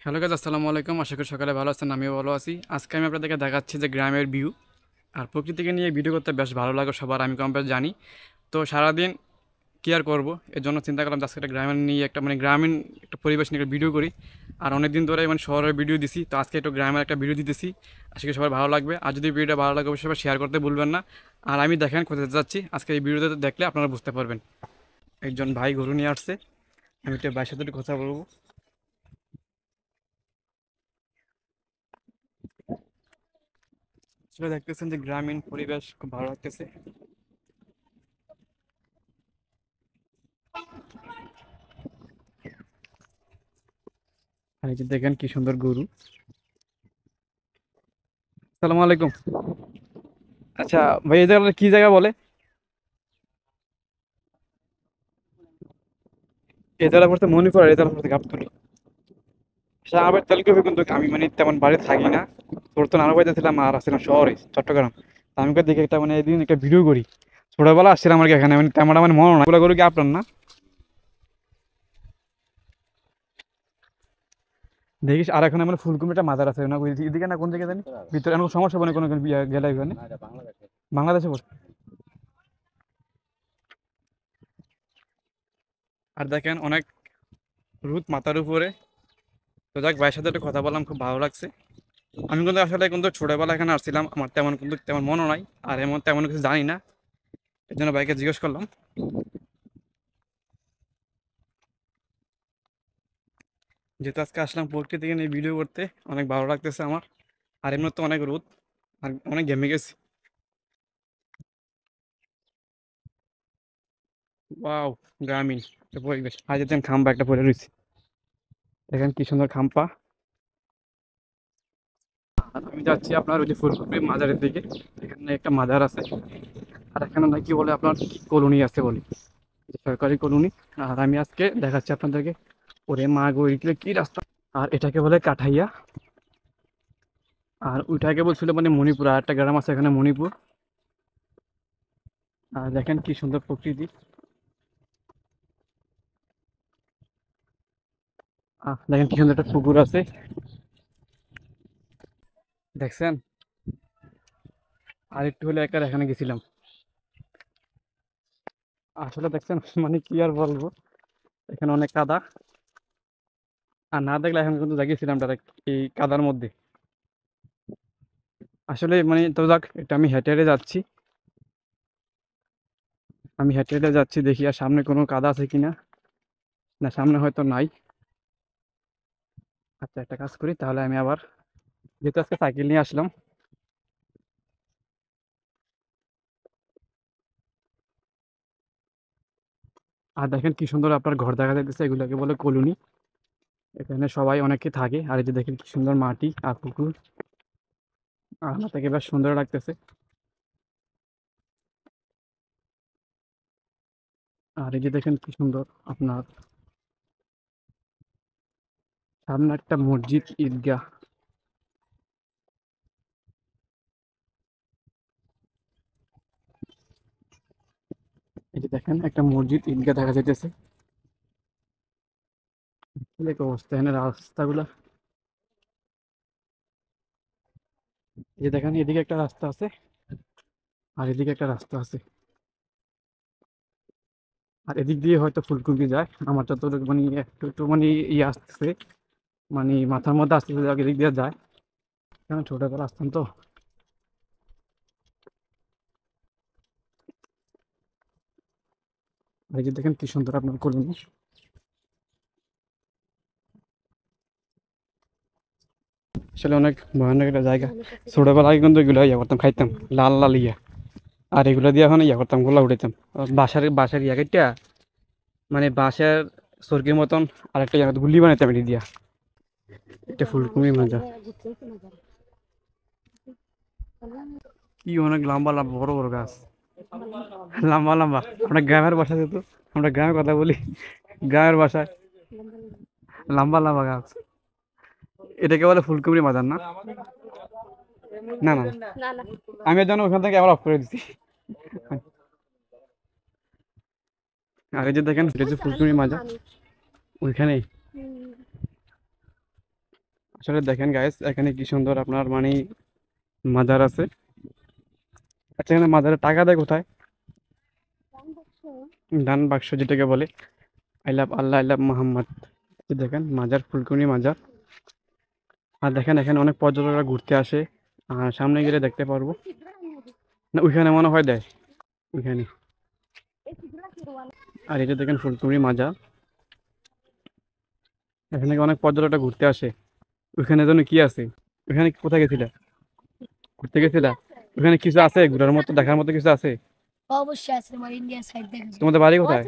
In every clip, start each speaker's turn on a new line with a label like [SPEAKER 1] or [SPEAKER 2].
[SPEAKER 1] Hello guys, আসসালামু আলাইকুম। আশা করি সকালে ভালো আছেন, আমিও ভালো আছি। আজকে আমি আপনাদেরকে দেখাচ্ছি যে গ্রামের ভিউ আর প্রকৃতিকে নিয়ে ভিডিও করতে বেশ ভালো লাগে সবার, আমি কম বেশ জানি। তো সারাদিন কি আর করবো, এর জন্য চিন্তা করলাম যে আজকে একটা গ্রামের নিয়ে একটা গ্রামীণ একটা পরিবেশ নিয়ে একটা ভিডিও করি। আর অনেক দিন ধরে শহরের ভিডিও দিছি, তো আজকে একটু গ্রামের একটা ভিডিও দিতেছি। আজকে সবার ভালো লাগবে, আর যদি ভিডিওটা ভালো লাগে অবশ্যই সবাই শেয়ার করতে ভুলবেন না। আর আমি দেখেন কোথায় যাচ্ছি, আজকে এই ভিডিওতে দেখলে আপনারা বুঝতে পারবেন। একজন ভাই গরু নিয়ে আসছে, আমি একটা ভাইয়ের সাথে একটু কথা বলবো। আসলে দেখতেছেন যে গ্রামীণ পরিবেশ খুব ভালো লাগতেছে। আর এই যে দেখেন কি সুন্দর গরু। সালাম আলাইকুম। আচ্ছা ভাই, এই জায়গাটা কি জায়গা বলে? এই জায়গা পড়তে মণিপুর, আর এই জায়গা পড়তে গাবতলী। আচ্ছা, আমার তেলকপি, কিন্তু আমি তেমন বাড়ি থাকি না। তোর তো নানা বাড়িতে ছিলাম আর আসছিলাম শহরে চট্টগ্রাম। তা আমি দেখে একটা একদিন একটা ভিডিও করি। ছোটবেলা আসছিলাম আর কি এখানে, তেমন মনে হয় ওগুলো গরু কি আপনার না? দেখিস, আর এখানে ফুলকুমিটা মাজার আছে না, এদিকে না কোন জায়গায় জানি ভিতরে কোনো সমস্যা বলে কোনো গেলে ওখানে বাংলাদেশে বসে। আর দেখেন অনেক রোদ মাথার উপরে। তো যাক, ভাইয়ের সাথে একটু কথা বললাম, খুব ভালো লাগছে। আমি আসলে ছোটবেলা এখানে আসছিলাম, আমার তেমন মনে নাই। আর এমন তেমন কিছু জানি না, এর জন্য ভাইকে জিজ্ঞেস করলাম। যেহেতু আজকে আসলাম প্রকৃতি থেকে নিয়ে ভিডিও করতে, অনেক ভালো লাগতেছে আমার। আর এমনি তো অনেক রোদ, আর অনেক ঘেমে গেছি। ওয়াও, গ্রামীণ একটা পরিবেশ। আজ যেতেন খাম্পা একটা পরে রয়েছে, দেখেন কি সুন্দর খাম্পা। আর আমি যাচ্ছি আপনার ওই যে ফুলকপি মাজারের দিকে। এখানে একটা মাজার আছে, আর এখানে নাকি বলে আপনার কলোনি আছে বলে, যে সরকারি কলোনি। আর আমি আজকে দেখাচ্ছি আপনাদেরকে। ওরে মা গো, এগুলো কি রাস্তা! আর এটাকে বলে কাঠাইয়া। আর ওইটাকে বলছিল মণিপুর, আর একটা গ্রাম আছে এখানে মণিপুর। আর দেখেন কি সুন্দর প্রকৃতি। দেখেন কি সুন্দর একটা পুকুর আছে, দেখছেন? আর একটু হলে একটা এখানে গেছিলাম। আসলে দেখছেন কি আর বলবো, এখানে অনেক কাদা। আর না দেখলে এখন কিন্তু দেখিয়েছিলাম ডাইরেক্ট এই কাদার মধ্যে। আসলে তো যাক, এটা আমি হেঁটে হেঁটে যাচ্ছি। আমি হেঁটে হেঁটে যাচ্ছি, দেখি আর সামনে কোনো কাদা আছে কিনা। না, সামনে হয়তো নাই। আচ্ছা, একটা কাজ করি তাহলে, আমি আবার, যেহেতু আজকে সাইকেল নিয়ে আসলাম। আর দেখেন কি সুন্দর আপনার ঘর দেখা যাইতেছে, এগুলোকে বলে কলোনি। এখানে সবাই অনেকে থাকে। আর এই যে দেখেন কি সুন্দর মাটি আর পুকুর, আর আমার থেকে বেশ সুন্দর লাগতেছে। আর এই যে দেখেন কি সুন্দর আপনার সামনে একটা মসজিদ, ঈদগাহ। এই যে দেখেন একটা মসজিদ, ঈদগাহ দেখা যাইতেছে। কি এক অবস্থা এখানে রাস্তাগুলা! এই যে দেখেন এদিকে একটা রাস্তা আছে, আর এদিকে একটা রাস্তা আছে। আর এদিক দিয়ে হয়তো ফুলকুপি যায়, আমার যত একটু একটু ইয়ে আসতেছে, মাথার মধ্যে আসতেছে যে এদিক দিয়ে যায়, কারণ ছোটবেলা আসতাম তো। আর এই যে দেখেন কি সুন্দর আপনার কলোনি। আসলে অনেক ভয়ানক একটা জায়গা। ছোটবেলায় কিন্তু এগুলো ইয়া করতাম, খাইতাম লাল লাল ইয়া। আর এগুলো দিয়ে এখন ইয়া করতাম, গোলা উঠাইতাম। বাসার বাসার ইয়া কেটে, বাসার স্বর্গের মতন আরেকটা জায়গা গুলি বানাইতাম এটি দিয়া। এটা ফুলকুমি মজা। কি অনেক লম্বা লম্বা বড় বড় গাছ, লম্বা লম্বা। আমরা গ্রামের বাসা, যেহেতু আমরা গ্রামের কথা বলি, গ্রামের বাসায় লম্বা লম্বা গাছ। এটাকে বলে ফুলকুমড়ি বাজার না? না না, আমি এর জন্য ওখান থেকে আবার অফ করে দিচ্ছি। আর এই যে দেখেন, এটা যে ফুলকুমড়ি মাজা, ওইখানেই। আসলে দেখেন গাইস, এখানে কি সুন্দর আপনার মানে মাজার আছে। আচ্ছা, এখানে মাজারে টাকা দেয় কোথায়? দান বাক্স যেটাকে বলে। I love Allah, I love Mohammad. দেখেন মাজার, ফুলকুনি মাজার। আর দেখেন এখানে অনেক পর্যটকরা ঘুরতে আসে। আর সামনে গেলে দেখতে পারবো। না, ওইখানে মনে হয় দেয়, ওইখানে। আর এটা দেখেন ফুলকুনি মাজার। এখানে অনেক পর্যটকরা ঘুরতে আসে। ওইখানে যেন কি আছে? ওইখানে কোথায় গেছিলা? ঘুরতে গেছিলা? ওখানে কিছু আছে ঘোরার মতো, দেখার মতো কিছু আছে?
[SPEAKER 2] অবশ্যই আছে, আমার ইন্ডিয়া সাইড দেখা যায়।
[SPEAKER 1] তোমাদের বাড়ি কোথায়?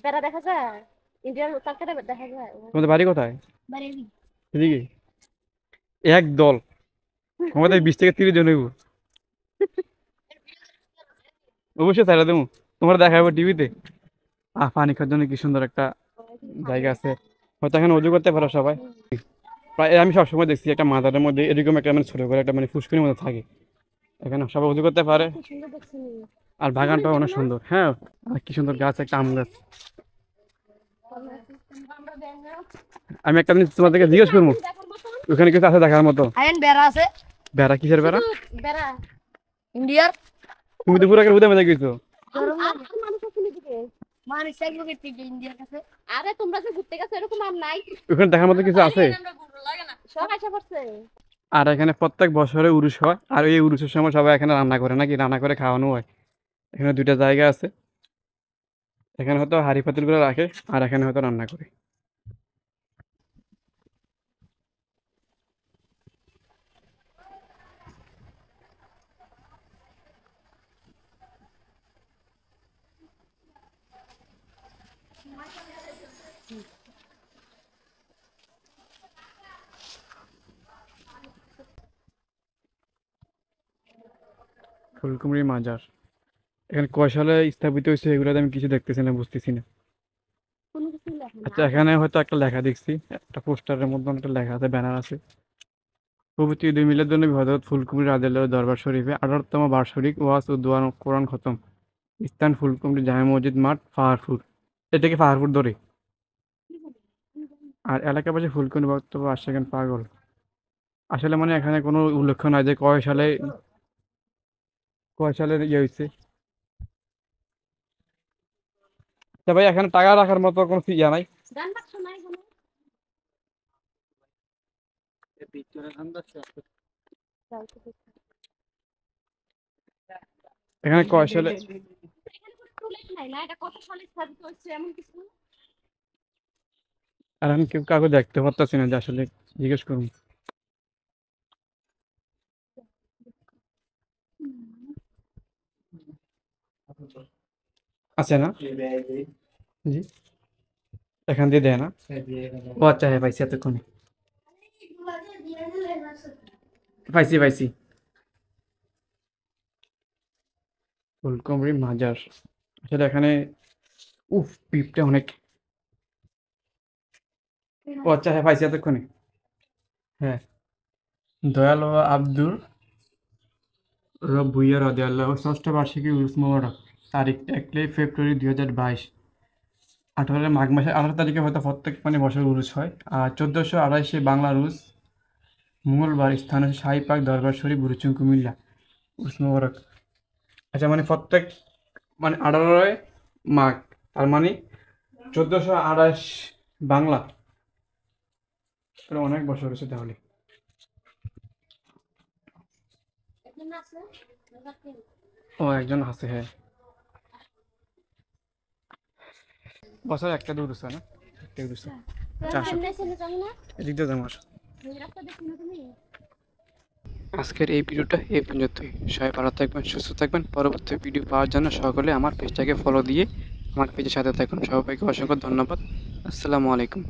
[SPEAKER 2] বেড়া দেখা যায়, ইন্ডিয়ার কালকাটা দেখা যায়।
[SPEAKER 1] তোমাদের বাড়ি কোথায়?
[SPEAKER 2] বাড়ি
[SPEAKER 1] এদিকে এক দল আমাদের 20 থেকে 30 জন হইব। অবশ্যই ছাড়া দেবো, তোমরা দেখাবো টিভিতে। পানি খাওয়ার জন্য কি সুন্দর একটা জায়গা আছে। হয়তো এখানে অজু করতে পারো সবাই। প্রায় আমি সবসময় দেখছি একটা মাজারের মধ্যে এরকম একটা মানে ছোট করে একটা মানে ফুসকুনির মধ্যে থাকে। এখানে সবাই অজু করতে পারে। আর বাগানটাও অনেক সুন্দর। হ্যাঁ, আর কি সুন্দর গাছ, একটা আম গাছ। আমি একটা জিনিস তোমাদেরকে জিজ্ঞেস করবো, ওখানে কিছু আছে দেখার মতো?
[SPEAKER 2] বেড়া আছে।
[SPEAKER 1] বেড়া? কিসের বেড়া?
[SPEAKER 2] বেড়া ইন্ডিয়ার।
[SPEAKER 1] তুমি তো পুরো একটা উদে মজা গেছো।
[SPEAKER 2] ইন্ডিয়ার কাছে। আরে তোমরা যে ঘুরতে গেছো এরকম আর নাই।
[SPEAKER 1] ওখানে দেখার মতো কিছু আছে?
[SPEAKER 2] সব আশা করছে।
[SPEAKER 1] আর এখানে প্রত্যেক বছরে উরুস হয়, আর এই উরুসের সময় সবাই এখানে রান্না করে, নাকি রান্না করে খাওয়ানো হয়। এখানে 2টা জায়গা আছে। এখানে হয়তো হাঁড়ি পাতিলগুলো রাখে, আর এখানে হয়তো রান্না করে। ফুলকুমড়ি মাজার এখানে কয় সালে স্থাপিত হয়েছে এগুলো আমি কিছু দেখতেছি না, বুঝতেছি না। আচ্ছা, এখানে হয়তো একটা লেখা দেখছি, একটা পোস্টারের মধ্যে একটা লেখা আছে, ব্যানার আছে। পবিত্র ঈদ মিলাদ নবী হযরত ফুলকুমরি রাদিয়াল্লাহু দরবার শরীফে 18তম বার্ষিক ওয়াজ ও দোয়া কোরআন খতম। স্থান ফুলকুমরি জামে মসজিদ মাঠ, পাহাড়পুর। এটাকে পাহাড়পুর ধরে। আর এলাকার পাশে ফুলকুমরি বক্তব্য আশিকান পাগল। আসলে মানে এখানে কোনো উল্লেখ নাই যে কয় সালের ইয়ে হয়েছে। তা ভাই, এখানে টাকা রাখার মতো কোনো ইয়া নাই? এখানে কয় সালে? আর আমি কেউ কাউকে দেখতে পারতাছি না যে আসলে জিজ্ঞেস করুন। আছে না? জি, এখান দিয়ে দেয় না? ও আচ্ছা, হ্যাঁ পাইছি এতক্ষণে। পাইছি পাইছি। ফুলকুমরি মাজার। আসলে এখানে উফ, পিপটা অনেক। ও আচ্ছা, হ্যাঁ পাইছি এতক্ষণে। হ্যাঁ, দয়াল ও আব্দুর রব ভুইয়া রাদিয়াল্লাহু ষষ্ঠ বার্ষিকী উরুস মোবারক। তারিখ 1 ফেব্রুয়ারি 2022। মাঘ মাসের 18 তারিখে হয়তো প্রত্যেক মানে বছর উরুস হয়। আর 1428 বাংলা রুস মঙ্গলবার। স্থান হচ্ছে শাহী পাক দরবার শরীফ, বুরুচুং, কুমিল্লা। উরুস মোবারক। আচ্ছা, মানে প্রত্যেক মানে 18 মাঘ, তার মানে 1428 বাংলা। অনেক বছর হয়েছে তাহলে। ও একজন আছে, হ্যাঁ। বছর একটা দূর আছে না? একটা দূর আছে। চারশো এদিক দিয়ে যাবো, আসো। আজকের এই ভিডিওটা এই পর্যন্তই। সবাই ভালো থাকবেন, সুস্থ থাকবেন। পরবর্তী ভিডিও পাওয়ার জন্য সকলে আমার পেজটাকে ফলো দিয়ে আমার পেজের সাথে থাকুন। সবাইকে অসংখ্য ধন্যবাদ। আসসালামু আলাইকুম।